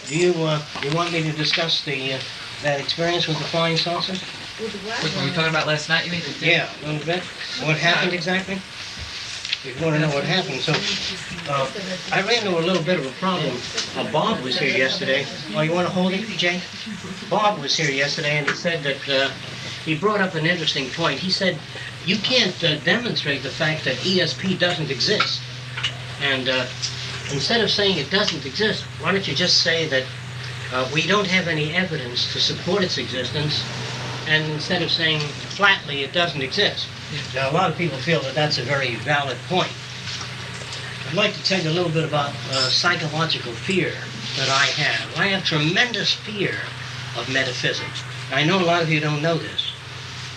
Do you want me to discuss that experience with the flying saucer? What were we talking about last night, you mean? Yeah, a little bit. What happened exactly? If you want to know what happened, so I ran into a little bit of a problem. Bob was here yesterday. Oh, you want to hold it, Jay? Bob was here yesterday, and he said that he brought up an interesting point. He said you can't demonstrate the fact that ESP doesn't exist. And instead of saying it doesn't exist, why don't you just say that we don't have any evidence to support its existence, and instead of saying flatly it doesn't exist. Now, a lot of people feel that that's a very valid point. I'd like to tell you a little bit about psychological fear that I have. I have tremendous fear of metaphysics. I know a lot of you don't know this,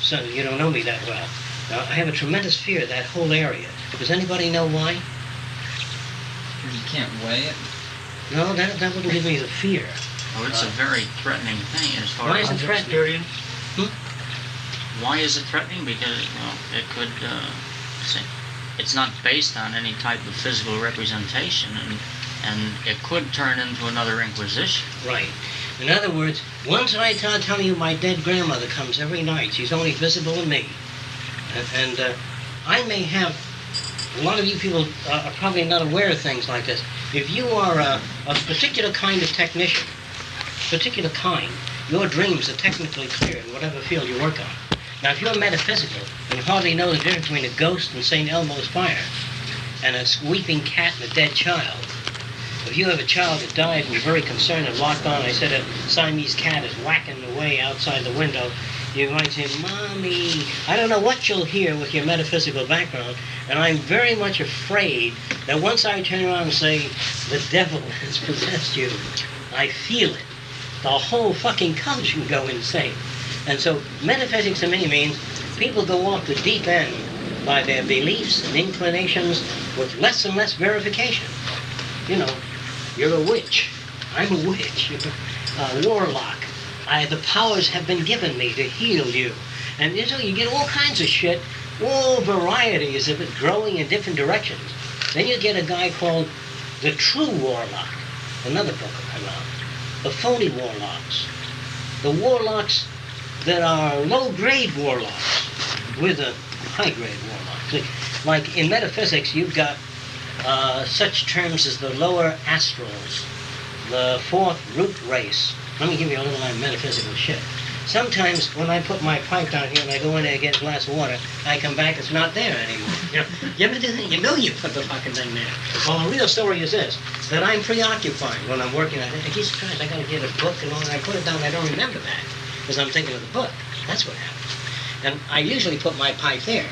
so you don't know me that well. Now, I have a tremendous fear of that whole area. Does anybody know why? You can't weigh it? No, that wouldn't give me the fear. Oh, it's a very threatening thing as far Why as is it threatening? Why is it threatening? Because, well, it could, it's not based on any type of physical representation, and it could turn into another Inquisition. Right. In other words, once I tell you my dead grandmother comes every night, she's only visible to me, and I may have, a lot of you people are probably not aware of things like this. If you are a particular kind of technician, your dreams are technically clear in whatever field you work on. Now, if you're metaphysical and you hardly know the difference between a ghost and St. Elmo's fire and a weeping cat and a dead child, if you have a child that died and you're very concerned and locked on, I said a Siamese cat is whacking away outside the window, you might say, Mommy, I don't know what you'll hear with your metaphysical background, and I'm very much afraid that once I turn around and say, the devil has possessed you, I feel it. The whole fucking country can go insane. And so metaphysics to me means people go off the deep end by their beliefs and inclinations with less and less verification. You know, you're a witch. I'm a witch. You're a warlock. The powers have been given me to heal you. And so you get all kinds of shit, all varieties of it growing in different directions. Then you get a guy called the True Warlock. Another book will come out. The phony warlocks. The warlocks that are low-grade warlocks with a high-grade warlock. Like in metaphysics, you've got such terms as the lower astrals, the fourth root race. Let me give you a little metaphysical shit. Sometimes when I put my pipe down here and I go in there and get a glass of water, I come back, it's not there anymore. You ever do that? You know you put the fucking thing there. Well, the real story is this, that I'm preoccupied when I'm working on it. Jesus Christ, I gotta get a book and all that. I put it down, I don't remember that, because I'm thinking of the book. That's what happens. And I usually put my pipe there.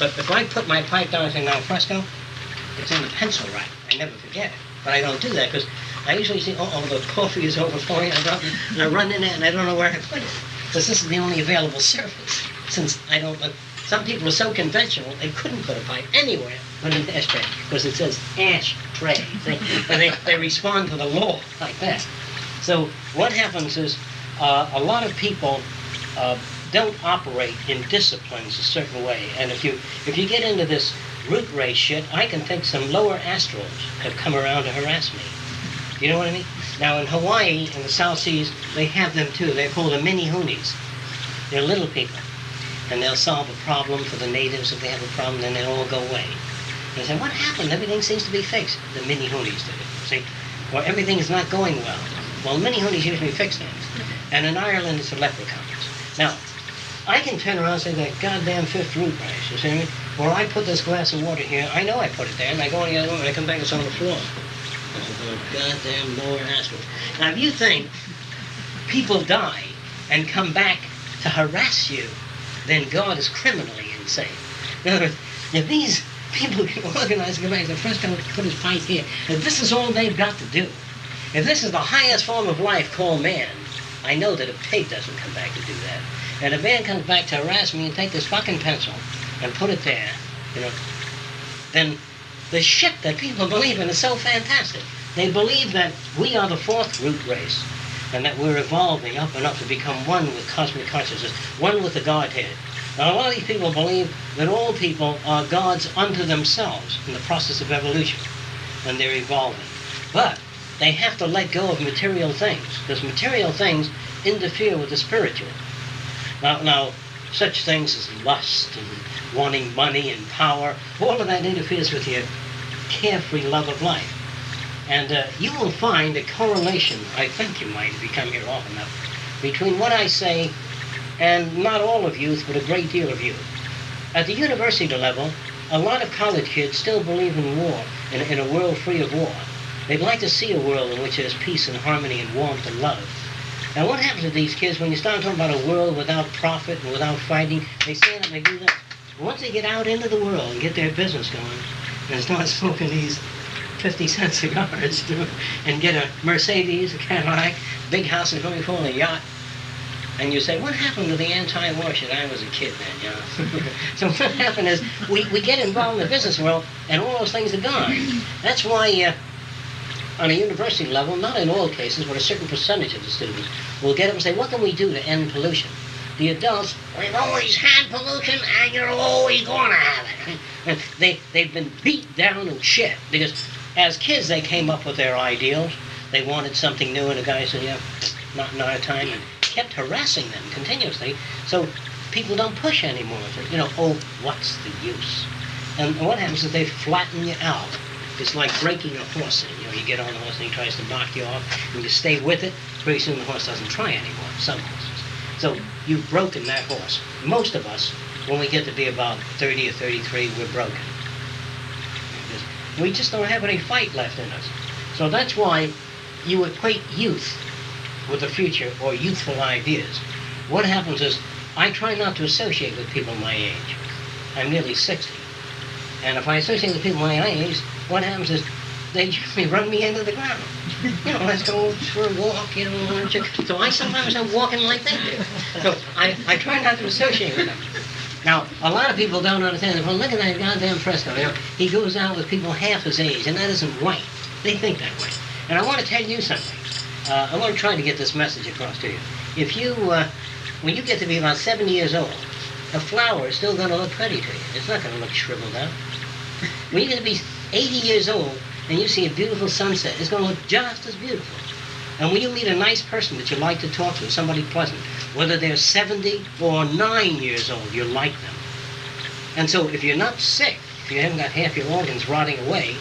But if I put my pipe down and say, now fresco, it's in the pencil rack. I never forget it. But I don't do that, because I usually say, the coffee is overflowing. I run in there and I don't know where I put it. Because this is the only available surface. Since I don't look, some people are so conventional, they couldn't put a pipe anywhere but in the ashtray. Because it says ashtray. They respond to the law like that. So what happens is a lot of people don't operate in disciplines a certain way. And if you get into this root race shit, I can think some lower astrals have come around to harass me. You know what I mean? Now in Hawaii, in the South Seas, they have them too. They're called the mini-hoonies. They're little people. And they'll solve a problem for the natives. If they have a problem, then they'll all go away. And they say, what happened? Everything seems to be fixed. The mini-hoonies did it. See? Or everything is not going well. Well, mini-hoonies usually fix things. And in Ireland, it's the leprechauns. Now, I can turn around and say that goddamn fifth root race, you see me? Or I put this glass of water here, I know I put it there, and I go in the other room and I come back, it's on the floor. I said, goddamn lower astrals. Now, if you think people die and come back to harass you, then God is criminally insane. In other words, if these people can organize and come back, the first time put his pipe here, if this is all they've got to do, if this is the highest form of life called man, I know that a pig doesn't come back to do that. And if man comes back to harass me and take this fucking pencil and put it there, then the shit that people believe in is so fantastic. They believe that we are the fourth root race and that we're evolving up and up to become one with cosmic consciousness, one with the Godhead. Now, a lot of these people believe that all people are gods unto themselves in the process of evolution, and they're evolving. But they have to let go of material things, because material things interfere with the spiritual. Now, such things as lust and wanting money and power, all of that interferes with your carefree love of life. And you will find a correlation, I think you might if you come here often enough, between what I say and not all of youth, but a great deal of youth. At the university level, a lot of college kids still believe in war, in a world free of war. They'd like to see a world in which there's peace and harmony and warmth and love. Now what happens to these kids when you start talking about a world without profit and without fighting? They stand up and they do this. Once they get out into the world and get their business going and start smoking these 50-cent cigars and get a Mercedes, a Cadillac, big house and going for a yacht, and you say, what happened to the anti-war shit? I was a kid then, you know. So what happened is we get involved in the business world and all those things are gone. That's why on a university level, not in all cases, but a certain percentage of the students will get up and say, what can we do to end pollution? The adults, we've always had pollution and you're always going to have it. And they've been beat down and shit because as kids they came up with their ideals. They wanted something new and the guy said, yeah, not in our time, and kept harassing them continuously. So people don't push anymore. You know, oh, what's the use? And what happens is they flatten you out. It's like breaking a horse in. You know, you get on the horse and he tries to knock you off, and you stay with it. Pretty soon the horse doesn't try anymore, some horses. So you've broken that horse. Most of us, when we get to be about 30 or 33, we're broken. We just don't have any fight left in us. So that's why you equate youth with the future or youthful ideas. What happens is, I try not to associate with people my age. I'm nearly 60. And if I associate with people my age, what happens is they usually run me into the ground. You know, let's go for a walk, you know. So I sometimes am walking like they do. So I try not to associate with them. Now, a lot of people don't understand. Well, look at that goddamn Fresco. You know, he goes out with people half his age, and that isn't right. They think that way. And I want to tell you something. I want to try to get this message across to you. If you, when you get to be about 70 years old, a flower is still going to look pretty to you. It's not going to look shriveled up. When you get to be 80 years old and you see a beautiful sunset, it's going to look just as beautiful. And when you meet a nice person that you like to talk to, somebody pleasant, whether they're 70 or 9 years old, you like them. And so if you're not sick, if you haven't got half your organs rotting away,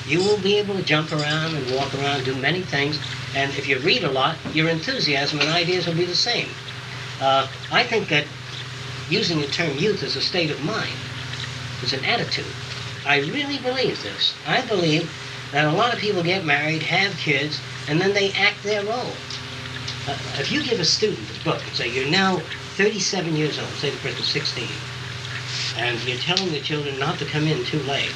you will be able to jump around and walk around, do many things. And if you read a lot, your enthusiasm and ideas will be the same. I think that using the term youth is a state of mind. It's an attitude. I really believe this. I believe that a lot of people get married, have kids, and then they act their role. If you give a student a book and say, you're now 37 years old, say the person's 16, and you're telling the children not to come in too late.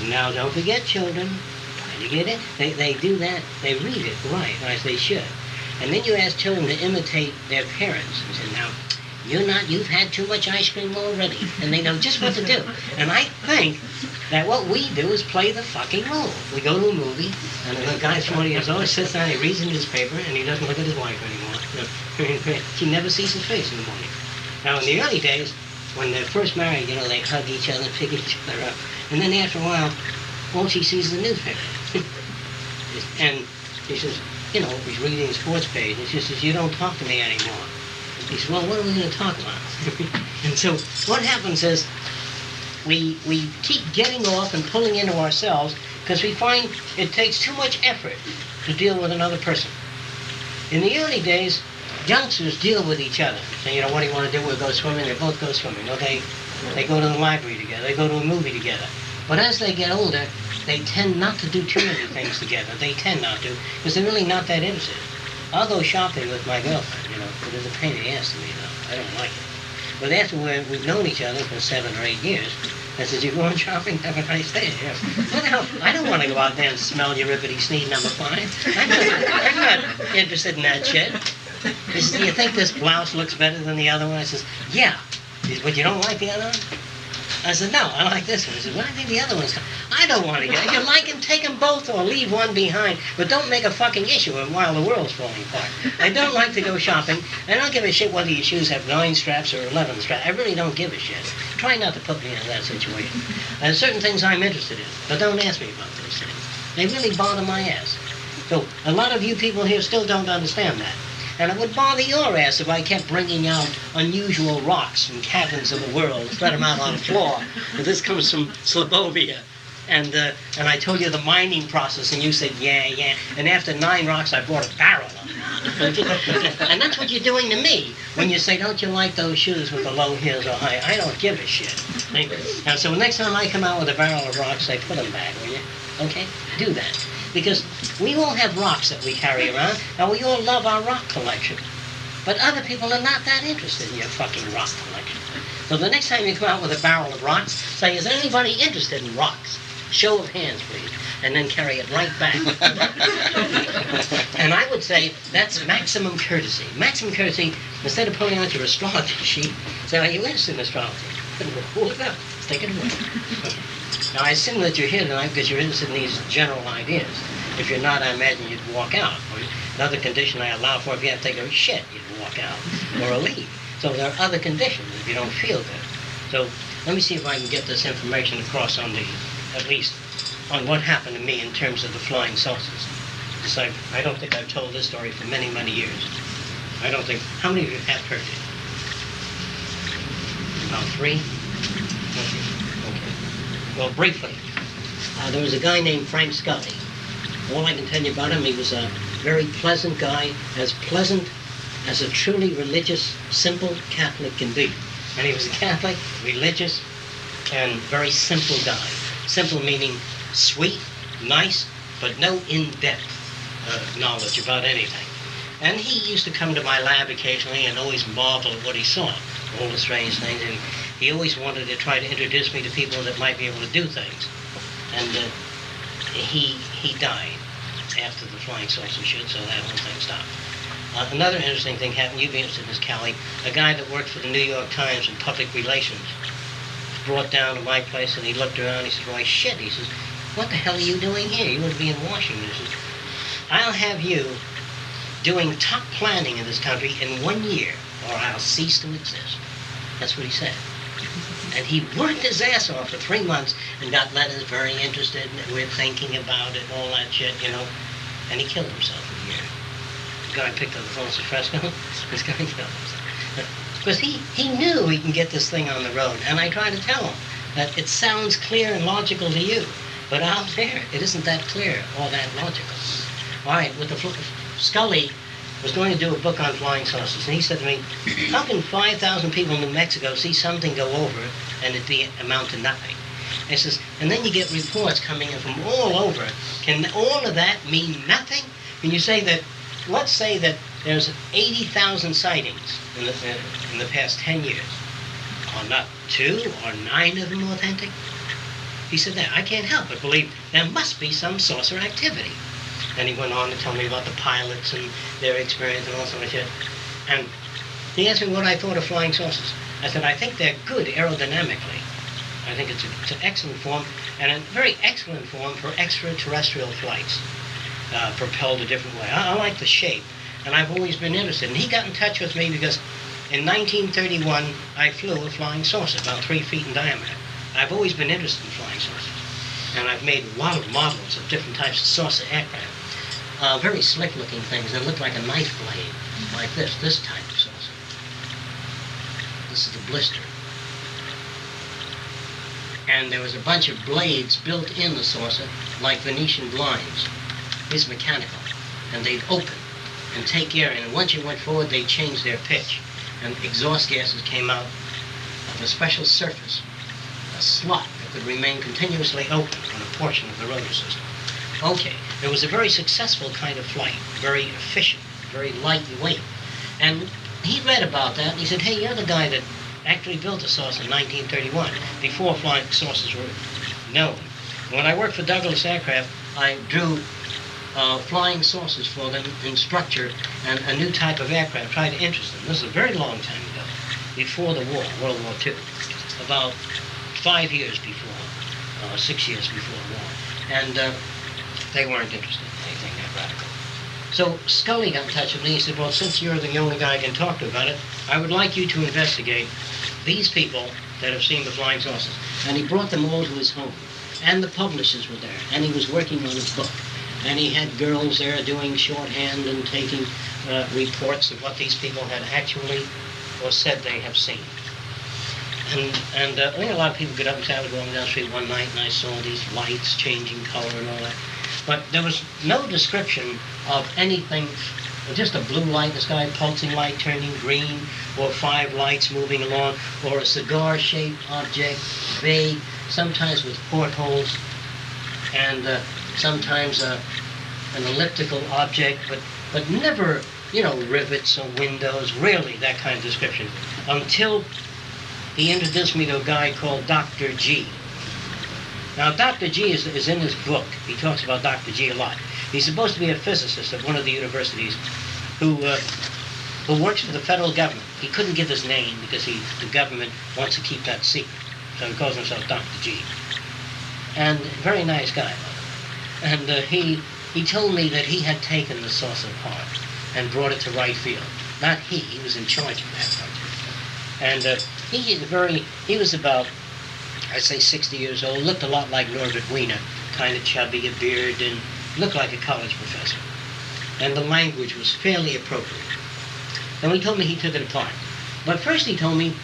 Now, don't forget, children, when you get it, they do that, they read it right, as they should. And then you ask children to imitate their parents and say, now, you've had too much ice cream already. And they know just what to do. And I think that what we do is play the fucking role. We go to a movie, and the guy's 40 years old, sits down, he reads a newspaper, and he doesn't look at his wife anymore. She never sees his face in the morning. Now, in the early days, when they're first married, you know, they hug each other, pick each other up. And then after a while, all she sees is the newspaper. And he says, you know, he's reading the sports page, and she says, you don't talk to me anymore. He said, well, what are we going to talk about? And so what happens is we keep getting off and pulling into ourselves because we find it takes too much effort to deal with another person. In the early days, youngsters deal with each other. So, you know, what do you want to do? We'll go swimming. They both go swimming. Or they go to the library together. They go to a movie together. But as they get older, they tend not to do too many things together. They tend not to because they're really not that interested. I'll go shopping with my girlfriend, you know, but it's a pain in the ass to me, though. I don't like it. But after we've known each other for 7 or 8 years, I said, you going shopping? Have a nice day. Yeah. I don't want to go out there and smell your rippity sneed number 5. I'm not interested in that shit. He says, do you think this blouse looks better than the other one? I says, yeah. He says, but you don't like the other one? I said, no, I like this one. He said, well, I think the other one's... I don't want to get it. If you like them, take them both or leave one behind. But don't make a fucking issue of them while the world's falling apart. I don't like to go shopping. I don't give a shit whether your shoes have 9 straps or 11 straps. I really don't give a shit. Try not to put me in that situation. There's certain things I'm interested in, but don't ask me about those things. They really bother my ass. So a lot of you people here still don't understand that. And it would bother your ass if I kept bringing out unusual rocks from caverns of the world, spread them out on the floor. This comes from Slobovia. And I told you the mining process, and you said, yeah. And after 9 rocks, I brought a barrel of them. And that's what you're doing to me when you say, don't you like those shoes with the low heels or high? I don't give a shit. And so next time I come out with a barrel of rocks, say, put them back, will you? Okay? Do that. Because we all have rocks that we carry around, and we all love our rock collection. But other people are not that interested in your fucking rock collection. So the next time you come out with a barrel of rocks, say, is anybody interested in rocks? Show of hands, please. And then carry it right back. And I would say that's maximum courtesy. Maximum courtesy, instead of pulling out your astrology sheet, say, are you interested in astrology? Hold it up. Take it away. Now, I assume that you're here tonight because you're interested in these general ideas. If you're not, I imagine you'd walk out. Another condition I allow for, if you have to take a shit, you'd walk out or leave. So there are other conditions if you don't feel good. So let me see if I can get this information across on at least on what happened to me in terms of the flying saucers. Because I don't think I've told this story for many, many years. I don't think, how many of you have heard it? About 3? Okay. Well, briefly, there was a guy named Frank Scully. All I can tell you about him, he was a very pleasant guy, as pleasant as a truly religious, simple Catholic can be. And he was a Catholic, religious, and very simple guy. Simple meaning sweet, nice, but no in-depth knowledge about anything. And he used to come to my lab occasionally and always marvel at what he saw, all the strange things. And he always wanted to try to introduce me to people that might be able to do things. And he died after the flying saucer shoot, so that whole thing stopped. Another interesting thing happened, you'd be interested in this, Callie. A guy that worked for the New York Times in public relations brought down to my place, and he looked around, he said, why shit, he says, what the hell are you doing here? You ought to be in Washington. He says, I'll have you doing top planning in this country in 1 year, or I'll cease to exist. That's what he said. And he worked his ass off for 3 months and got letters very interested, and we're thinking about it and all that shit, you know. And he killed himself in a year. The guy picked up the phone and said, Fresco, this guy killed himself. Because he knew he can get this thing on the road. And I try to tell him that it sounds clear and logical to you, but out there, it isn't that clear or that logical. All right, with the Scully was going to do a book on flying saucers, and he said to me, how can 5,000 people in New Mexico see something go over and it amount to nothing? And he says, and then you get reports coming in from all over. Can all of that mean nothing? Can you say that, let's say that there's 80,000 sightings in the past 10 years. Are not 2 or 9 of them authentic? He said that. I can't help but believe there must be some saucer activity. And he went on to tell me about the pilots and their experience and all sort of shit. And he asked me what I thought of flying saucers. I said, I think they're good aerodynamically. I think it's an excellent form, and a very excellent form for extraterrestrial flights, propelled a different way. I like the shape, and I've always been interested. And he got in touch with me because in 1931, I flew a flying saucer, about 3 feet in diameter. I've always been interested in flying saucers, and I've made a lot of models of different types of saucer aircraft. Very slick-looking things that look like a knife blade, like this type of saucer. This is the blister. And there was a bunch of blades built in the saucer, like Venetian blinds. It's mechanical, and they'd open and take air in, and once you went forward, they'd change their pitch, and exhaust gases came out of a special surface, a slot that could remain continuously open on a portion of the rotor system. Okay, it was a very successful kind of flight, very efficient, very lightweight. And he read about that, and he said, hey, you're the guy that actually built a saucer in 1931, before flying saucers were known. When I worked for Douglas Aircraft, I drew flying saucers for them in structure and a new type of aircraft, tried to interest them. This is a very long time ago, before the war, World War II, about 5 years before, 6 years before the war. And they weren't interested in anything that radical. So Scully got in touch with me. He said, well, since you're the only guy I can talk to about it, I would like you to investigate these people that have seen the flying saucers. And he brought them all to his home. and the publishers were there, and he was working on his book. And he had girls there doing shorthand and taking reports of what these people had actually or said they have seen. And a lot of people get up and say, I was going down the street one night and I saw these lights changing color and all that. But there was no description of anything, just a blue light in the sky, pulsing light turning green, or 5 lights moving along, or a cigar-shaped object, vague, sometimes with portholes, and sometimes an elliptical object, but never, rivets or windows, really that kind of description, until he introduced me to a guy called Dr. G. Now, Dr. G is in his book. He talks about Dr. G a lot. He's supposed to be a physicist at one of the universities who works for the federal government. He couldn't give his name because the government wants to keep that secret. So he calls himself Dr. G. And very nice guy. And he told me that he had taken the saucer apart and brought it to Wright Field. Not he was in charge of that project. And he was about, I'd say 60 years old, looked a lot like Norbert Wiener, kind of chubby, a beard, and looked like a college professor. And the language was fairly appropriate. And he told me he took it apart. But first he told me,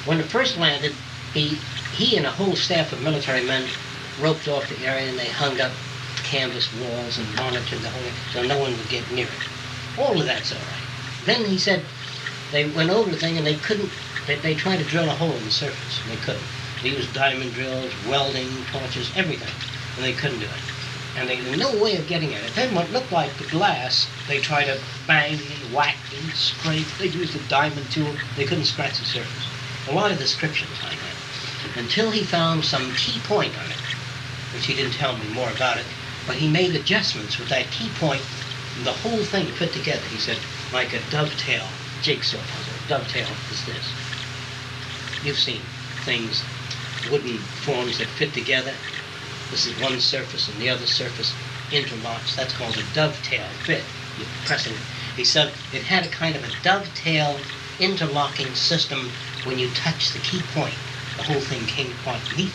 when it first landed, he and a whole staff of military men roped off the area and they hung up canvas walls and monitored the whole thing so no one would get near it. All of that's all right. Then he said they went over the thing and they couldn't, they tried to drill a hole in the surface and they couldn't. They used diamond drills, welding, torches, everything, and they couldn't do it. And they had no way of getting at it. Then what looked like the glass, they tried to bang and whack and scrape. They used a diamond tool. They couldn't scratch the surface. A lot of descriptions like that. Until he found some key point on it, which he didn't tell me more about it, but he made adjustments with that key point, and the whole thing fit together. He said, like a dovetail jigsaw puzzle. Dovetail is this. You've seen things, wooden forms that fit together. This is one surface and the other surface interlocks. That's called a dovetail fit. You press it. He said it had a kind of a dovetail interlocking system. When you touch the key point, the whole thing came apart neatly.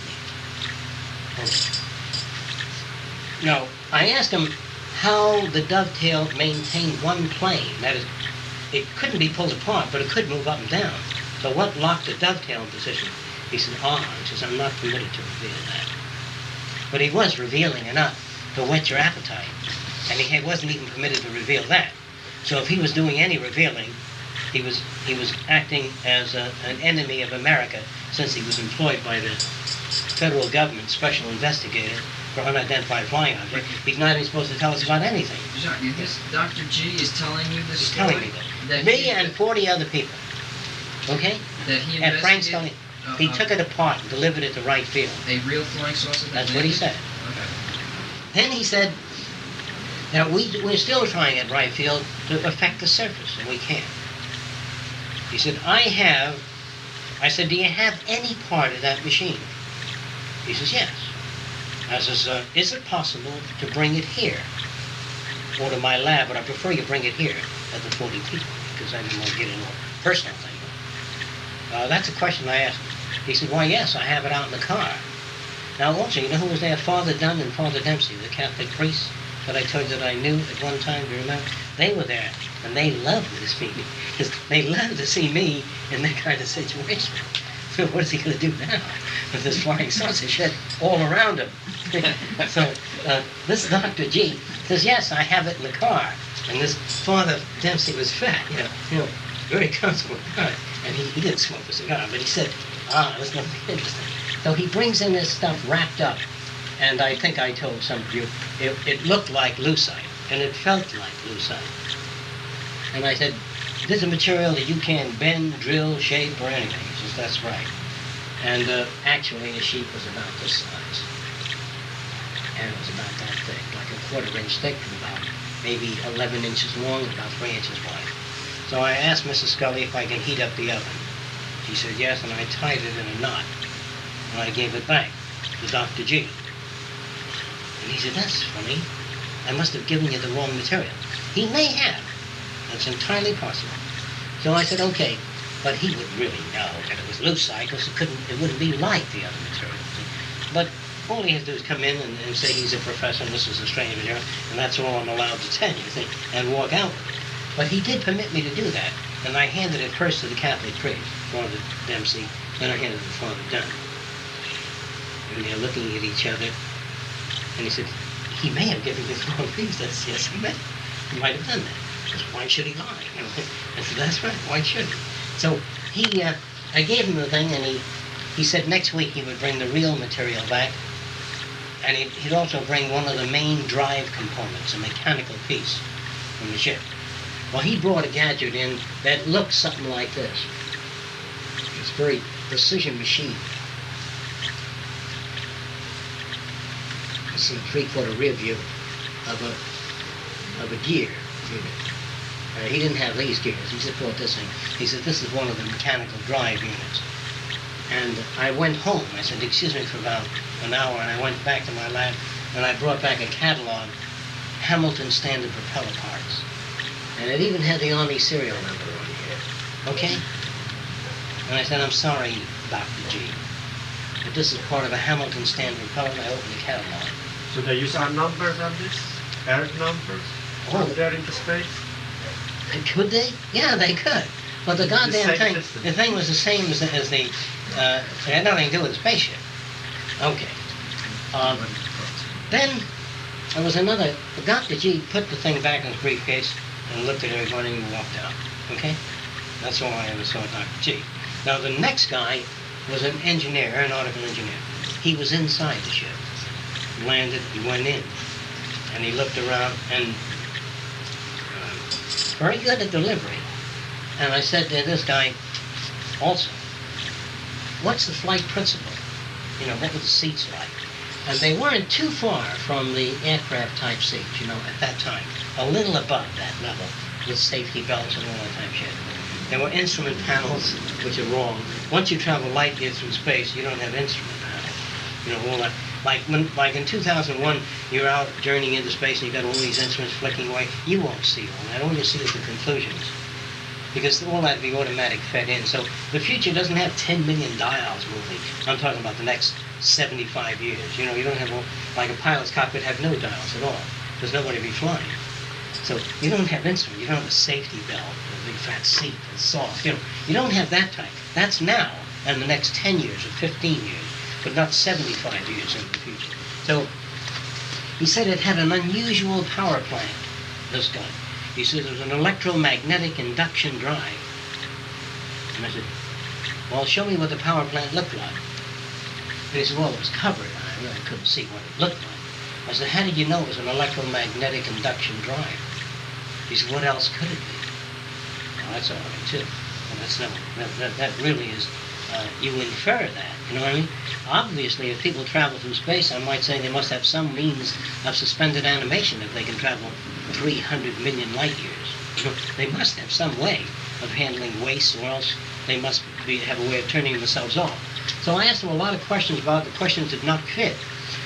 Now, I asked him how the dovetail maintained one plane. That is, it couldn't be pulled apart, but it could move up and down. So what locked the dovetail in position? He said, he says, I'm not permitted to reveal that. But he was revealing enough to whet your appetite. And he wasn't even permitted to reveal that. So if he was doing any revealing, he was acting as an enemy of America, since he was employed by the federal government special investigator for unidentified flying object. He's not even supposed to tell us about anything. Jacques, this Dr. G is telling you this He's story? telling me that. Me and 40 other people. Okay? That he At Frank's investigated? He took it apart and delivered it to Wright Field. A real flying saucer? That's what he said. Okay. Then he said that we're still trying at Wright Field to affect the surface, and we can't. He said, I said, do you have any part of that machine? He says, yes. I says, is it possible to bring it here? Or to my lab, but I prefer you bring it here at the 40 people, because I didn't want to get into a personal thing. That's a question I asked him. He said, why, yes, I have it out in the car. Now, also, you know who was there? Father Dunn and Father Dempsey, the Catholic priests that I told you that I knew at one time, do you remember? They were there, and they loved to see me, because they loved to see me in that kind of situation. So what is he going to do now with this flying saucer shed all around him? So this Dr. G says, yes, I have it in the car. And this Father Dempsey was fat, very comfortable in the car. And he didn't smoke a cigar, but he said, this must be interesting. So he brings in this stuff wrapped up, and I think I told some of you, it looked like lucite, and it felt like lucite. And I said, this is a material that you can't bend, drill, shape, or anything. He says, that's right. And actually, the sheet was about this size. And it was about that thick, like a 1/4 inch thick, and about maybe 11 inches long, and about 3 inches wide. So I asked Mrs. Scully if I can heat up the oven. She said yes, and I tied it in a knot. And I gave it back to Dr. G. And he said, that's funny. I must have given you the wrong material. He may have. That's entirely possible. So I said, okay, but he would really know that it was lucite, because it wouldn't be like the other material. But all he has to do is come in and say he's a professor and this is a strange material, and that's all I'm allowed to tell you, see, and walk out with it. But he did permit me to do that, and I handed it first to the Catholic priest, Father Dempsey, then I handed it to Father Dunn. And they're looking at each other, and he said, he may have given you the wrong piece. That's, yes, he may. He might have done that. Because why should he lie? You know? I said, that's right, why should he? So I gave him the thing, and he said next week he would bring the real material back, and he'd also bring one of the main drive components, a mechanical piece from the ship. Well, he brought a gadget in that looked something like this. It's a very precision machine. It's a 3/4 rear view of a gear unit. He didn't have these gears. He just brought this in. He said, this is one of the mechanical drive units. And I went home. I said, excuse me for about an hour, and I went back to my lab, and I brought back a catalog, Hamilton Standard Propeller Parts. And it even had the Army serial number on here. Okay? And I said, I'm sorry, Dr. G, but this is part of a Hamilton Standard Propeller, and I opened the catalog. So they use our numbers on this? Air numbers? Oh. Out there into space? Could they? Yeah, they could. But the goddamn thing, the thing was the same as the it had nothing to do with the spaceship. Okay. Then there was another, Dr. G put the thing back in his briefcase and looked at everybody and walked out. Okay? That's all I ever saw of Dr. G. Now the next guy was an engineer, aeronautical engineer. He was inside the ship. Landed, he went in, and he looked around, and very good at delivery. And I said to this guy also, what's the flight principle? You know, what were the seats like? And they weren't too far from the aircraft type seats, you know, at that time. A little above that level, with safety belts and all that type of shit. There were instrument panels, which are wrong. Once you travel light years through space, you don't have instrument panels. You know, all that. Like in 2001, you're out journeying into space and you got all these instruments flicking away. You won't see all that. All you see is the conclusions, because all that be automatic fed in. So the future doesn't have 10 million dials moving. I'm talking about the next 75 years. You know, you don't have, like a pilot's cockpit have no dials at all. There's nobody to be flying. So you don't have instruments. You don't have a safety belt, a big fat seat that's soft. You know, you don't have that type. That's now and the next 10 years or 15 years. But not 75 years in the future. So he said it had an unusual power plant, this gun. He said it was an electromagnetic induction drive. And I said, well, show me what the power plant looked like. And he said, well, it was covered. I really couldn't see what it looked like. I said, how did you know it was an electromagnetic induction drive? He said, what else could it be? Well, that's all right, too. Well, that really is, you infer that, you know what I mean? Obviously, if people travel through space, I might say they must have some means of suspended animation if they can travel 300 million light years. They must have some way of handling waste, or else they must have a way of turning themselves off. So I asked them a lot of questions about it. The questions did not fit.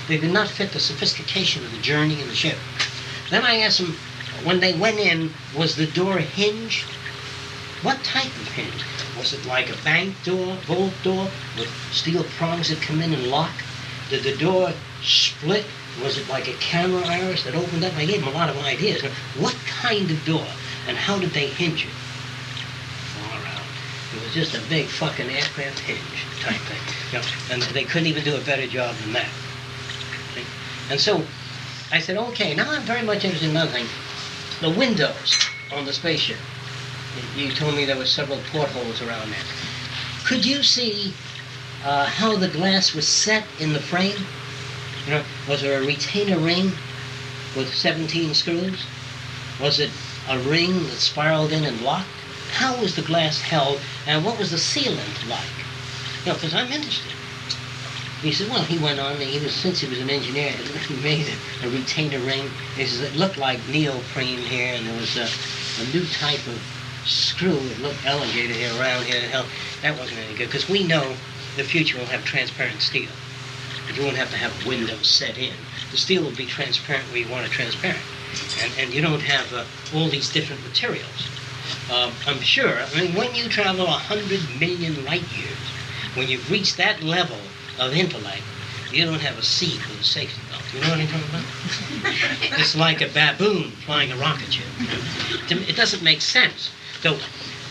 They did not fit the sophistication of the journey in the ship. Then I asked them, when they went in, was the door hinged? What type of hinge? Was it like a bank door, vault door, with steel prongs that come in and lock? Did the door split? Was it like a camera iris that opened up? I gave them a lot of ideas. What kind of door, and how did they hinge it? Far out. It was just a big fucking aircraft hinge type thing. You know, and they couldn't even do a better job than that. Okay? And so I said, okay, now I'm very much interested in another thing. The windows on the spaceship. You told me there were several portholes around there. Could you see how the glass was set in the frame? You know, was there a retainer ring with 17 screws? Was it a ring that spiraled in and locked? How was the glass held, and what was the sealant like? You know, because I'm interested. He said, well, he went on, since he was an engineer, he made a retainer ring. He says, it looked like neoprene here, and there was a new type of screw that looked elongated here, around here. Hell, that wasn't any good, because we know the future will have transparent steel. But you won't have to have windows set in. The steel will be transparent where you want it transparent. And you don't have all these different materials. I'm sure, I mean, when you travel 100 million light years, when you've reached that level of intellect, you don't have a seat with a safety belt. You know what I'm talking about? It's like a baboon flying a rocket ship. It doesn't make sense. So,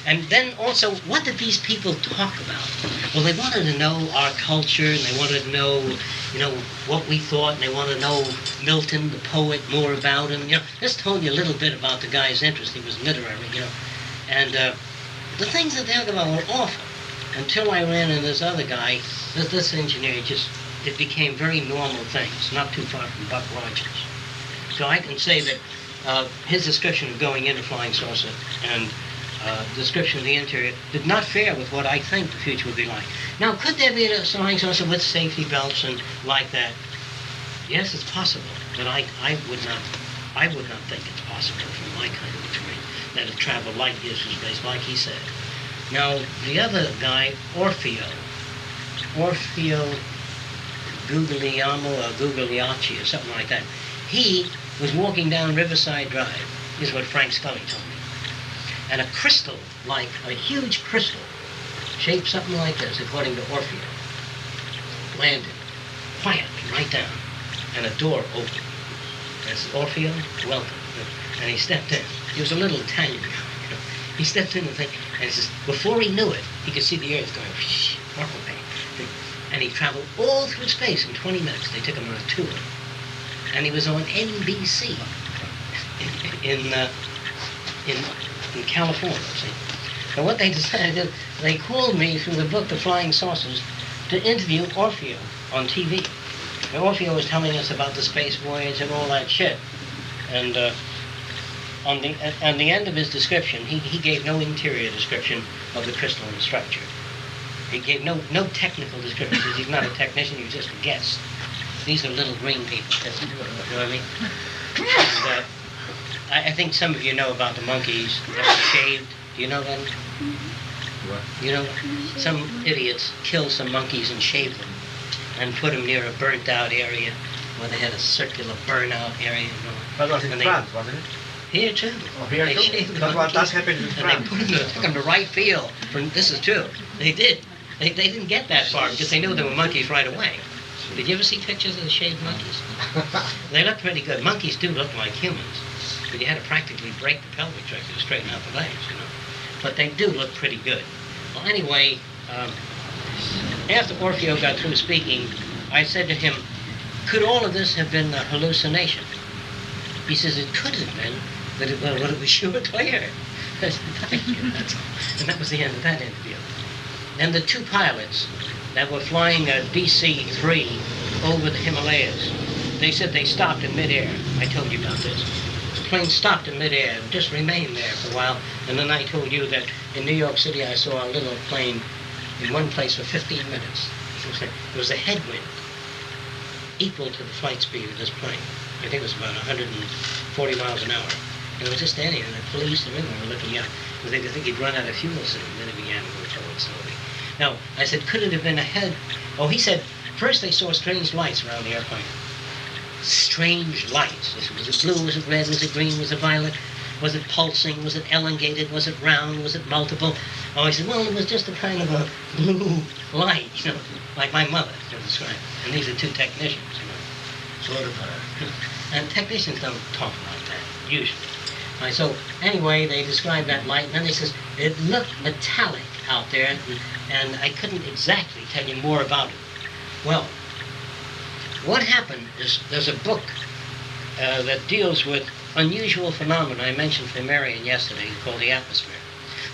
and then also, what did these people talk about? Well, they wanted to know our culture, and they wanted to know, what we thought, and they wanted to know Milton, the poet, more about him. This told you a little bit about the guy's interest. He was literary, And the things that they talked about were awful. Until I ran into this other guy, this engineer, it became very normal things, not too far from Buck Rogers. So I can say that his description of going in a flying saucer and description of the interior did not fare with what I think the future would be like. Now, could there be a flying saucer with safety belts and like that? Yes, it's possible, but I would not think it's possible from my kind of terrain that it travel light years from space, like he said. Now, the other guy, Orfeo Guglielmo or Guglielacci or something like that, he was walking down Riverside Drive, is what Frank Scully told me. And a crystal, like a huge crystal, shaped something like this, according to Orfeo, landed, quiet, right down, and a door opened. That's Orfeo, welcome. And he stepped in. He was a little Italian guy. He stepped in the thing, and he says, before he knew it, he could see the earth going, and he traveled all through space in 20 minutes. They took him on a tour. And he was on NBC in California, see. So what they decided to do, they called me through the book, The Flying Saucers, to interview Orfeo on TV. And Orfeo was telling us about the space voyage and all that shit. And on the end of his description, he gave no interior description of the crystalline structure. He gave no technical description, because he's not a technician, he was just a guest. These are little green people, you know what I mean? And, I think some of you know about the monkeys that were shaved. Do you know that? What? Some idiots kill some monkeys and shave them and put them near a burnt out area where they had a circular burnout area. That was in France, wasn't it? Here too. Oh, here they too? shaved the That's monkeys, happened in and France. they took them to right field. This is true. They did. They didn't get that far because they knew they were monkeys right away. Did you ever see pictures of the shaved monkeys? They look pretty good. Monkeys do look like humans, but you had to practically break the pelvic structure to straighten out the legs, But they do look pretty good. Well, anyway, after Orfeo got through speaking, I said to him, could all of this have been a hallucination? He says, it could have been, but it was sure clear. I said, thank you, that's all. And that was the end of that interview. And the two pilots that were flying a DC-3 over the Himalayas, they said they stopped in midair. I told you about this. The plane stopped in midair and just remained there for a while. And then I told you that in New York City I saw a little plane in one place for 15 minutes. It was a headwind equal to the flight speed of this plane. I think it was about 140 miles an hour. And it was just standing there, and the police and everyone were looking out. Because they think he'd run out of fuel soon. Then it began to go forward slowly. Now, I said, could it have been a head? Oh, he said, first they saw strange lights around the airplane. Strange lights. Was it blue? Was it red? Was it green? Was it violet? Was it pulsing? Was it elongated? Was it round? Was it multiple? Oh, he said, well, it was just a kind of a blue light, like my mother described. And these are two technicians, sort of. And technicians don't talk like that, usually. So anyway, they described that light, and then they says, it looked metallic out there, and I couldn't exactly tell you more about it. Well, what happened is there's a book that deals with unusual phenomena. I mentioned Flammarion yesterday, called The Atmosphere.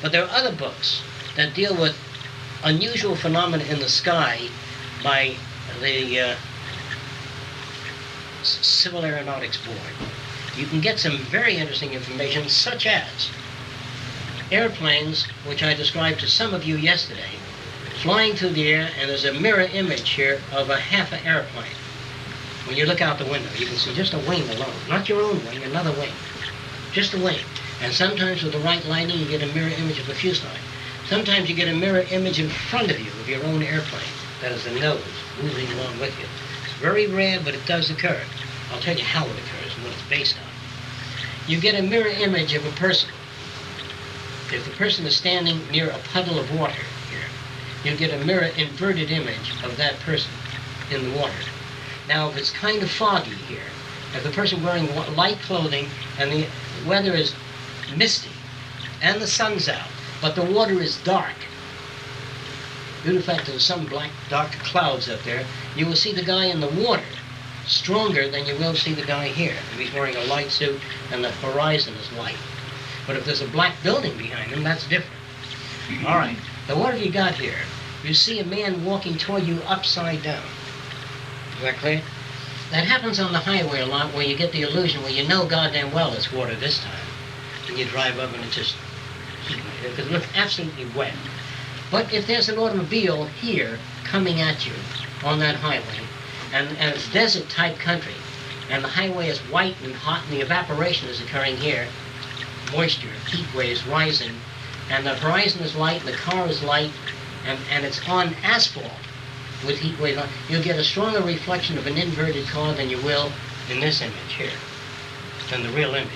But there are other books that deal with unusual phenomena in the sky by the Civil Aeronautics Board. You can get some very interesting information, such as airplanes, which I described to some of you yesterday, flying through the air, and there's a mirror image here of a half an airplane. When you look out the window, you can see just a wing alone. Not your own wing, another wing. Just a wing. And sometimes with the right lighting, you get a mirror image of a fuselage. Sometimes you get a mirror image in front of you of your own airplane. That is the nose moving along with you. It's very rare, but it does occur. I'll tell you how it occurs and what it's based on. You get a mirror image of a person. If the person is standing near a puddle of water here, you get a mirror inverted image of that person in the water. Now, if it's kind of foggy here, if the person wearing light clothing and the weather is misty and the sun's out, but the water is dark, due to the fact that there's some black, dark clouds up there, you will see the guy in the water stronger than you will see the guy here if he's wearing a light suit and the horizon is light. But if there's a black building behind him, that's different. All right, so what have you got here? You see a man walking toward you upside down. Is that clear? That happens on the highway a lot, where you get the illusion where you know goddamn well it's water this time. And you drive up and it's just heat, because it looks absolutely wet. But if there's an automobile here coming at you on that highway, and it's desert-type country, and the highway is white and hot, and the evaporation is occurring here, moisture, heat waves rising, and the horizon is light, and the car is light, and it's on asphalt with heat waves on, you'll get a stronger reflection of an inverted car than you will in this image here, than the real image.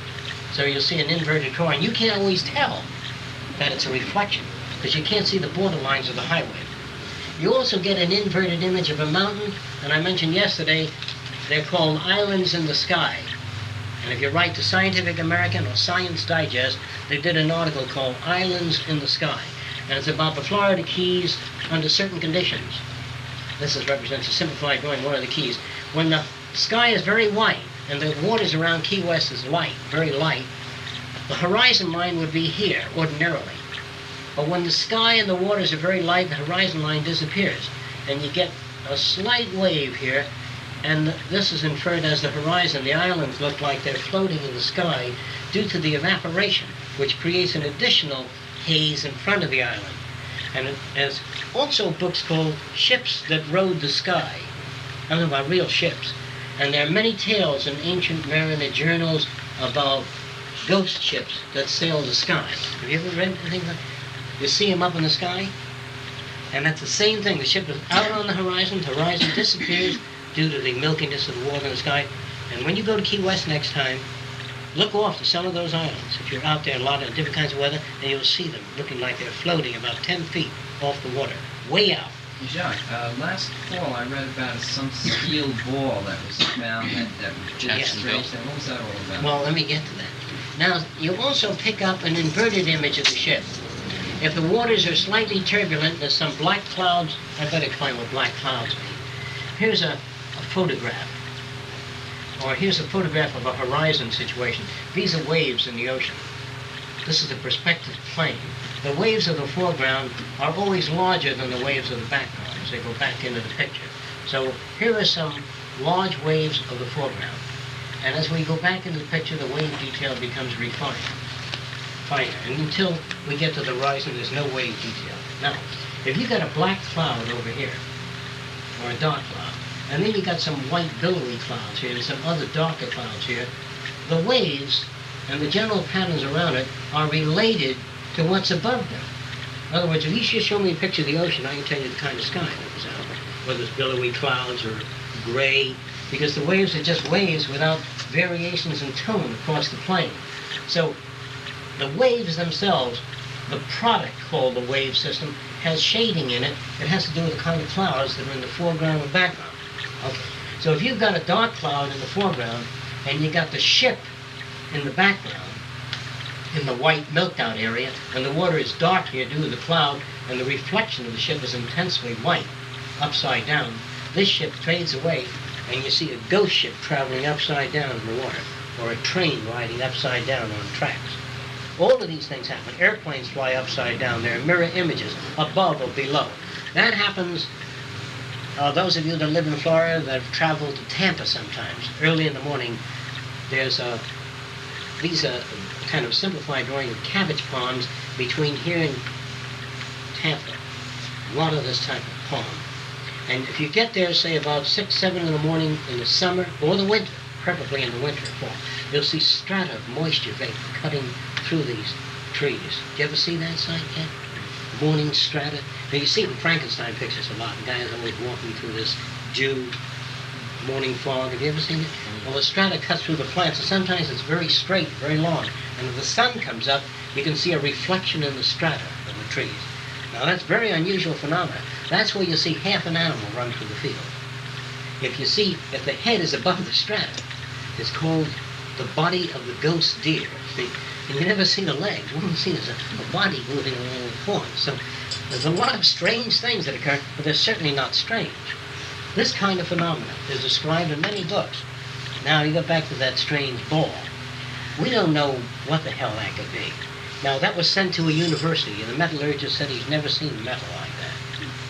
So you'll see an inverted car, and you can't always tell that it's a reflection, because you can't see the border lines of the highway. You also get an inverted image of a mountain, and I mentioned yesterday, they're called islands in the sky. And if you write to Scientific American or Science Digest, they did an article called Islands in the Sky. And it's about the Florida Keys under certain conditions. This represents a simplified drawing of one of the keys. When the sky is very white and the waters around Key West is light, very light, the horizon line would be here ordinarily. But when the sky and the waters are very light, the horizon line disappears. And you get a slight wave here, and this is inferred as the horizon. The islands look like they're floating in the sky due to the evaporation, which creates an additional haze in front of the island. And there's also books called Ships That Rode the Sky. I'm talking about real ships. And there are many tales in ancient mariner journals about ghost ships that sail the sky. Have you ever read anything like that? You see them up in the sky? And that's the same thing. The ship is out on the horizon disappears due to the milkiness of the water in the sky. And when you go to Key West next time, look off to some of those islands. If you're out there a lot of different kinds of weather, and you'll see them looking like they're floating about 10 feet off the water, way out. Jacques, last fall I read about some steel ball that was found that was just strange. What was that all about? Well, let me get to that. Now, you also pick up an inverted image of the ship. If the waters are slightly turbulent, there's some black clouds. I better explain what black clouds mean. Here's a photograph. Or here's a photograph of a horizon situation. These are waves in the ocean. This is a perspective plane. The waves of the foreground are always larger than the waves of the background as they go back into the picture. So here are some large waves of the foreground. And as we go back into the picture, the wave detail becomes refined, finer. And until we get to the horizon, there's no wave detail. Now, if you got a black cloud over here, or a dark cloud, and then you got some white billowy clouds here and some other darker clouds here, the waves and the general patterns around it are related to what's above them. In other words, if you just show me a picture of the ocean, I can tell you the kind of sky that was out, whether it's billowy clouds or gray, because the waves are just waves without variations in tone across the plane. So the waves themselves, the product called the wave system, has shading in it. It has to do with the kind of clouds that are in the foreground and background. Okay. So if you've got a dark cloud in the foreground and you got the ship in the background, in the white milked out area, and the water is dark here due to the cloud, and the reflection of the ship is intensely white, upside down, this ship fades away, and you see a ghost ship traveling upside down in the water, or a train riding upside down on tracks. All of these things happen. Airplanes fly upside down. There are mirror images above or below. That happens, those of you that live in Florida that have traveled to Tampa sometimes, early in the morning, there's these are kind of simplified drawing of cabbage palms between here and Tampa. A lot of this type of palm. And if you get there, say about 6, 7 in the morning in the summer or the winter, preferably in the winter or fall, you'll see strata of moisture vapor cutting through these trees. Do you ever see that sight yet? Morning strata. Now you see it in Frankenstein pictures a lot. The guys always walking through this dew, morning fog. Have you ever seen it? Well, the strata cuts through the plants, and sometimes it's very straight, very long. And if the sun comes up, you can see a reflection in the strata of the trees. Now that's very unusual phenomena. That's where you see half an animal run through the field. if the head is above the strata, it's called the body of the ghost deer. See? And you never see the legs. All you see is a body moving along the form. So there's a lot of strange things that occur, but they're certainly not strange. This kind of phenomenon is described in many books. Now you go back to that strange ball. We don't know what the hell that could be. Now that was sent to a university, and the metallurgist said he's never seen metal like that.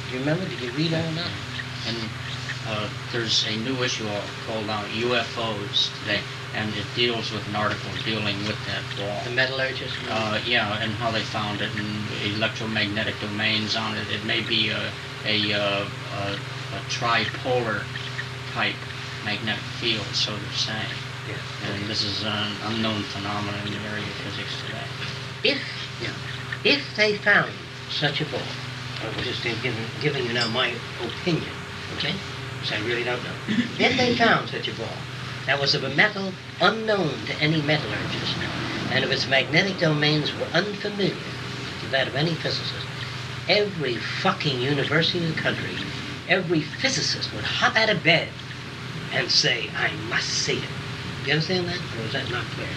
Do you remember? Did you read all that? And there's a new issue called UFOs today, and it deals with an article dealing with that ball. The metallurgist? Yeah, and how they found it, and electromagnetic domains on it. It may be a tripolar type magnetic field, so they're saying. Yeah. And this is an unknown phenomenon in the area of physics today. If they found such a ball, I'm just giving you now my opinion, okay? Which I really don't know. If they found such a ball that was of a metal unknown to any metallurgist, and if its magnetic domains were unfamiliar to that of any physicist, every fucking university in the country, every physicist would hop out of bed and say, I must see it. You understand that? Or is that not clear?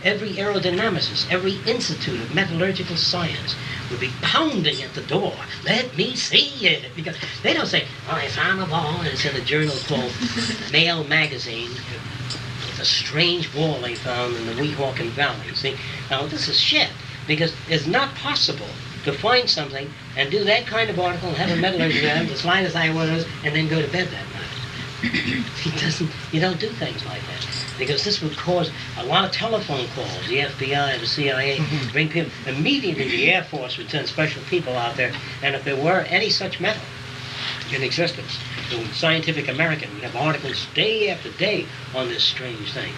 Every aerodynamicist, every institute of metallurgical science would be pounding at the door. Let me see it. Because they don't say, oh, I found a ball, and it's in a journal called Mail Magazine. It's a strange ball they found in the Weehawken Valley. See? Now, this is shit. Because it's not possible to find something and do that kind of article and have a metallurgist have the slightest idea what it is, and then go to bed that night. You don't do things like that. Because this would cause a lot of telephone calls, the FBI, the CIA, bring people. Immediately the Air Force would send special people out there, and if there were any such metal in existence, the Scientific American would have articles day after day on this strange thing.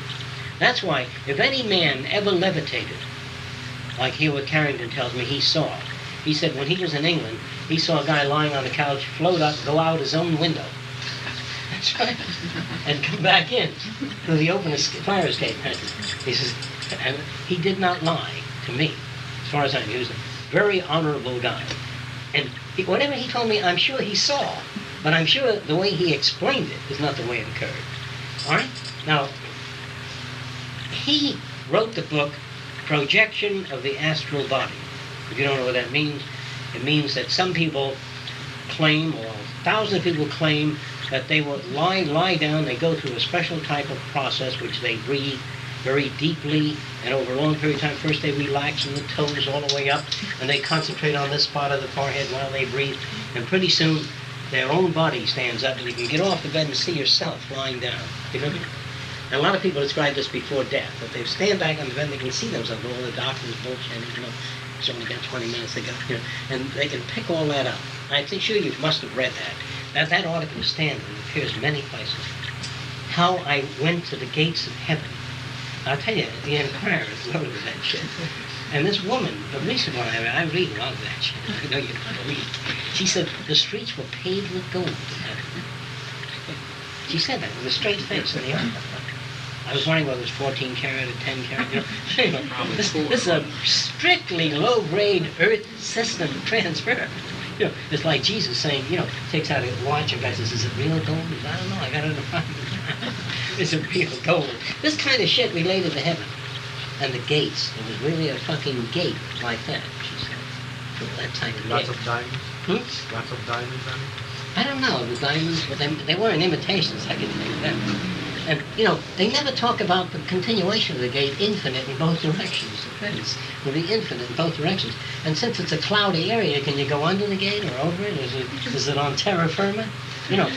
That's why, if any man ever levitated, like Hewlett Carrington tells me he saw, he said when he was in England, he saw a guy lying on the couch, float up, go out his own window. That's right. And come back in through the open fire escape hatches. He says, and he did not lie to me, as far as I knew. He was a very honorable guy. And whatever he told me, I'm sure he saw, but I'm sure the way he explained it is not the way it occurred. All right? Now, he wrote the book, Projection of the Astral Body. If you don't know what that means, it means that some people claim, or thousands of people claim, that they will lie down, they go through a special type of process which they breathe very deeply, and over a long period of time, first they relax from the toes all the way up, and they concentrate on this part of the forehead while they breathe, and pretty soon their own body stands up, and you can get off the bed and see yourself lying down. You know? And a lot of people describe this before death, that they stand back on the bed and they can see themselves, all the doctors bullshit, you know, it's only got 20 minutes to go, you know, and they can pick all that up. I think sure you must have read that. That article is standing, it appears many places. How I went to the gates of heaven. I'll tell you, the Enquirer is loaded with that shit. And this woman, the recent one I read a lot of that shit. I know you don't read. She said the streets were paved with gold. She said that with a straight face in the article. I was wondering whether it was 14 karat or 10 karat. You know, this is a strictly low-grade Earth system transfer. You know, it's like Jesus saying, you know, takes out a watch and says, is it real gold? I don't know, I got it in the front. Is it real gold? This kind of shit related to heaven. And the gates. It was really a fucking gate like that, she said. That type of Lots gate. of diamonds? Hmm? Lots of diamonds on it? I don't know, the diamonds, but they weren't imitations, I can tell you that. And, you know, they never talk about the continuation of the gate infinite in both directions. The fence will be infinite in both directions. And since it's a cloudy area, can you go under the gate or over it? Is it on terra firma? You know,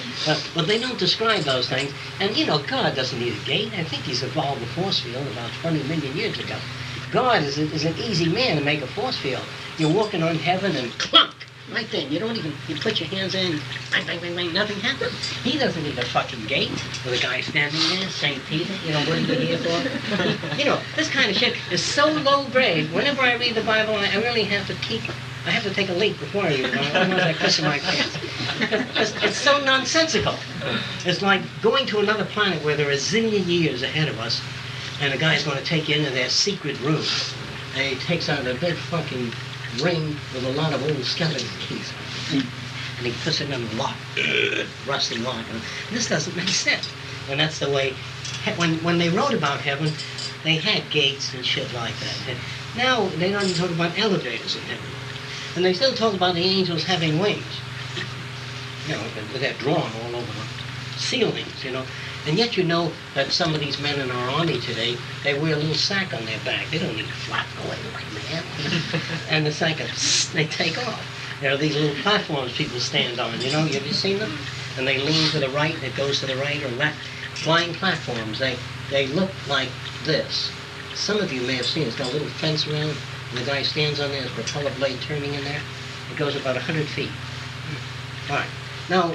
but they don't describe those things. And, you know, God doesn't need a gate. I think he's evolved a force field about 20 million years ago. God is an easy man to make a force field. You're walking on heaven and clunk! Right then, you put your hands in, bang, bang, bang, bang, nothing happens. He doesn't need a fucking gate with a guy standing there, St. Peter, you know, what are you here for? You know, this kind of shit is so low grade. Whenever I read the Bible, I really have to take a leap before I read it. Otherwise I piss in my pants. It's so nonsensical. It's like going to another planet where there are a zillion years ahead of us, and a guy's going to take you into their secret room, and he takes out a big fucking ring with a lot of old skeleton keys. and he puts it in a lock, rusty lock. And this doesn't make sense. And that's the way, when they wrote about heaven, they had gates and shit like that. And now they don't even talk about elevators in heaven. And they still talk about the angels having wings. You know, they're drawn all over the ceilings, you know. And yet you know that some of these men in our army today, they wear a little sack on their back. They don't need to flap away like man. And the sack, they take off. There are these little platforms people stand on, you know. Have you seen them? And they lean to the right, and it goes to the right or left. Flying platforms, they look like this. Some of you may have seen it. It's got a little fence around, and the guy stands on there, his propeller blade turning in there. It goes about 100 feet. All right. Now,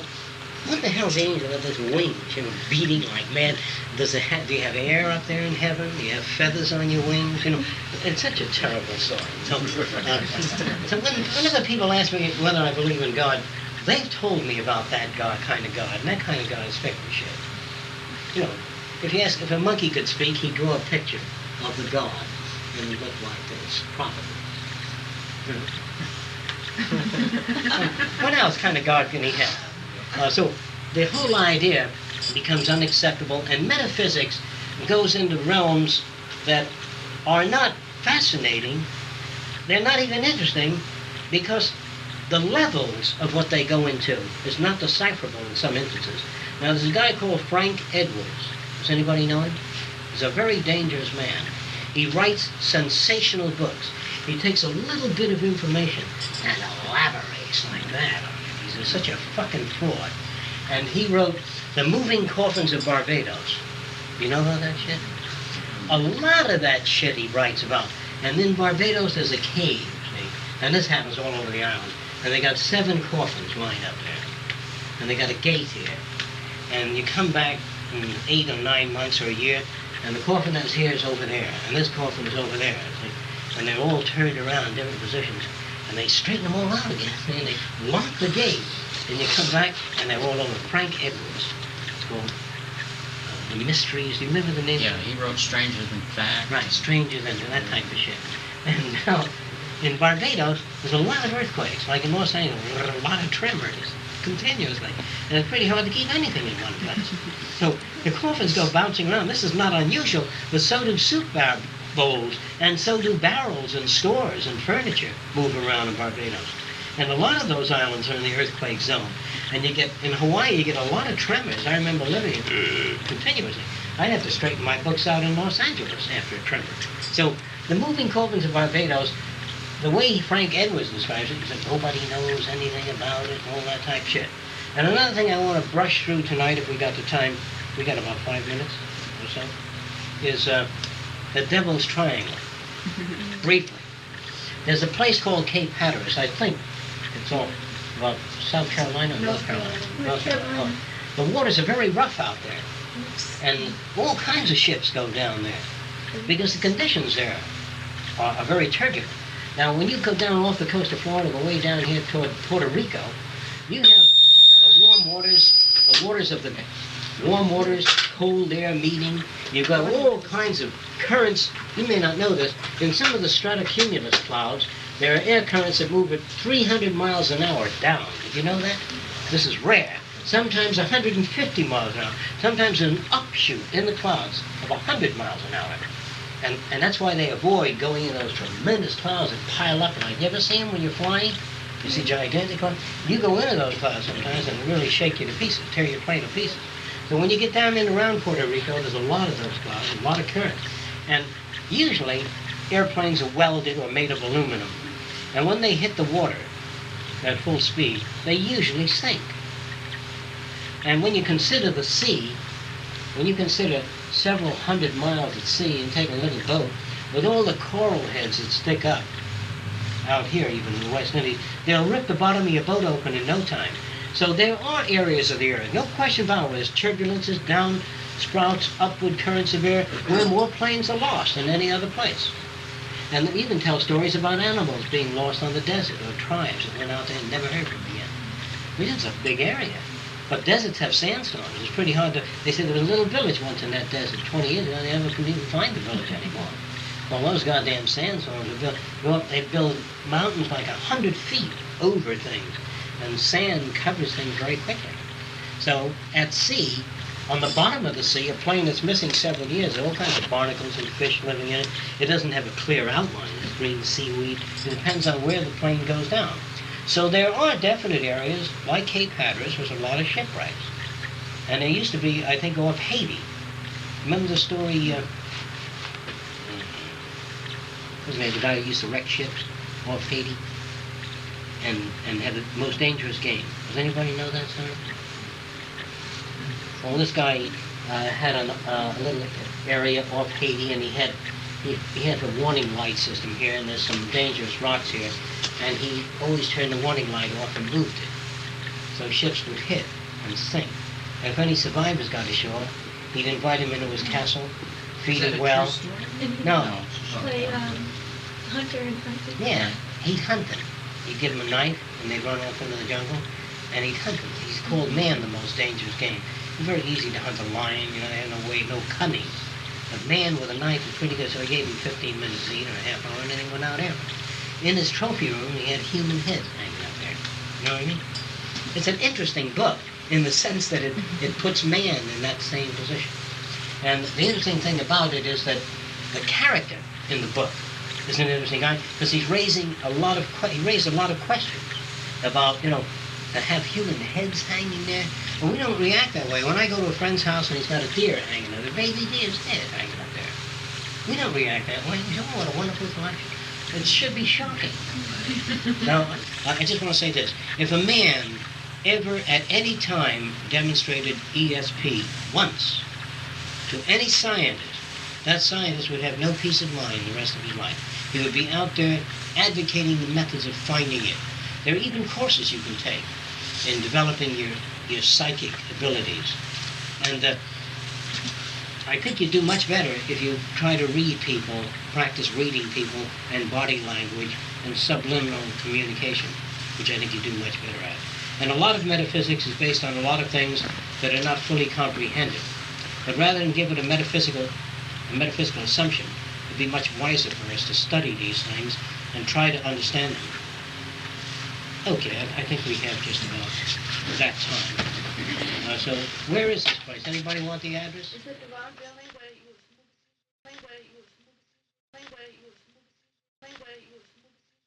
what the hell's the angel of this wings, you know, beating like mad? Do you have air up there in heaven? Do you have feathers on your wings? You know, it's such a terrible story. So whenever people ask me whether I believe in God, they've told me about that God, kind of God, and that kind of God is fake and shit. You know, if you ask if a monkey could speak, he'd draw a picture of the God, and he looked like this, probably. You know? What else kind of God can he have? So the whole idea becomes unacceptable, and metaphysics goes into realms that are not fascinating. They're not even interesting, because the levels of what they go into is not decipherable in some instances. Now, there's a guy called Frank Edwards. Does anybody know him? He's a very dangerous man. He writes sensational books. He takes a little bit of information and elaborates like that. He's such a fucking fraud. And he wrote The Moving Coffins of Barbados. You know about that shit? A lot of that shit he writes about. And in Barbados there's a cave, see? And this happens all over the island. And they got 7 coffins lined up there. And they got a gate here. And you come back in 8 or 9 months or a year, and the coffin that's here is over there, and this coffin is over there. See? And they're all turned around in different positions. And they straighten them all out again. And they lock the gate. And you come back, and they're all over. Frank Edwards. It's called The Mysteries. Do you remember the name? Yeah, he wrote Stranger Than Fact. Right, Stranger Than that type of shit. And now, in Barbados, there's a lot of earthquakes. Like in Los Angeles, there's a lot of tremors continuously. And it's pretty hard to keep anything in one place. So the coffins go bouncing around. This is not unusual, but so do soup bowls, and so do barrels and stores and furniture move around in Barbados. And a lot of those islands are in the earthquake zone. And you get, in Hawaii, you get a lot of tremors. I remember living continuously. I'd have to straighten my books out in Los Angeles after a tremor. So the moving coffins of Barbados, the way Frank Edwards describes it, is that nobody knows anything about it and all that type of shit. And another thing I want to brush through tonight, if we got the time, we got about 5 minutes or so, is the Devil's Triangle. Briefly. There's a place called Cape Hatteras. I think it's all about South Carolina or North Carolina? North Carolina. The waters are very rough out there. And all kinds of ships go down there because the conditions there are very turbulent. Now, when you go down off the coast of Florida, go way down here toward Puerto Rico, you have the waters of the warm waters, cold air meeting. You've got all kinds of currents. You may not know this. In some of the stratocumulus clouds, there are air currents that move at 300 miles an hour down. Did you know that? This is rare. Sometimes 150 miles an hour. Sometimes an upshoot in the clouds of 100 miles an hour. And that's why they avoid going in those tremendous clouds that pile up. Like, you ever see them when you're flying? You see gigantic clouds? You go into those clouds sometimes and really shake you to pieces, tear your plane to pieces. So when you get down in around Puerto Rico, there's a lot of those clouds, a lot of current. And usually, airplanes are welded or made of aluminum. And when they hit the water at full speed, they usually sink. And when you consider the sea, when you consider several hundred miles at sea and take a little boat, with all the coral heads that stick up, out here even in the West Indies, they'll rip the bottom of your boat open in no time. So there are areas of the earth, no question about it, where there's turbulences, down sprouts, upward currents of air, where more planes are lost than any other place. And they even tell stories about animals being lost on the desert, or tribes that went out there and never heard from again. I mean, it's a big area. But deserts have sandstorms. It's pretty hard to... They said there was a little village once in that desert 20 years ago. They never could even find the village anymore. Well, those goddamn sandstorms, they build mountains like 100 feet over things. and sand covers things very quickly. So at sea, on the bottom of the sea, a plane that's missing several years, there are all kinds of barnacles and fish living in it. It doesn't have a clear outline. There's green seaweed. It depends on where the plane goes down. So there are definite areas, like Cape Hatteras, where there's a lot of shipwrecks. And there used to be, I think, off Haiti. Remember the story, what's his name, the guy who used to wreck ships off Haiti and had the most dangerous game. Does anybody know that story? Well, this guy had a little area off Haiti, and he had a warning light system here, and there's some dangerous rocks here, and he always turned the warning light off and moved it, so ships would hit and sink. And if any survivors got ashore, he'd invite them into his castle, feed them well. No. Play hunter and hunted. Yeah, he'd hunt them. He'd give them a knife, and they'd run off into the jungle, and he'd hunt them. He's called man the most dangerous game. It's very easy to hunt a lion, you know, they have no way, no cunning. But man with a knife is pretty good, so I gave him 15 minutes to eat or a half hour, and then he went out after. In his trophy room, he had human heads hanging out there. You know what I mean? It's an interesting book in the sense that it puts man in that same position. And the interesting thing about it is that the character in the book is an interesting guy, because he raised a lot of questions about, you know, to have human heads hanging there. Well, we don't react that way. When I go to a friend's house and he's got a deer hanging there, a baby deer's head hanging up there, we don't react that way. We say, oh, what a wonderful collection. It should be shocking. Now, I just want to say this. If a man ever at any time demonstrated ESP once to any scientist, that scientist would have no peace of mind the rest of his life. He would be out there advocating the methods of finding it. There are even courses you can take in developing your psychic abilities. And I think you do much better if you try to read people, practice reading people and body language and subliminal communication, which I think you do much better at. And a lot of metaphysics is based on a lot of things that are not fully comprehended. But rather than give it a metaphysical assumption, it'd be much wiser for us to study these things and try to understand them. Okay, I think we have just about that time. So where is this place? Anybody want the address? Is it the wrong building where you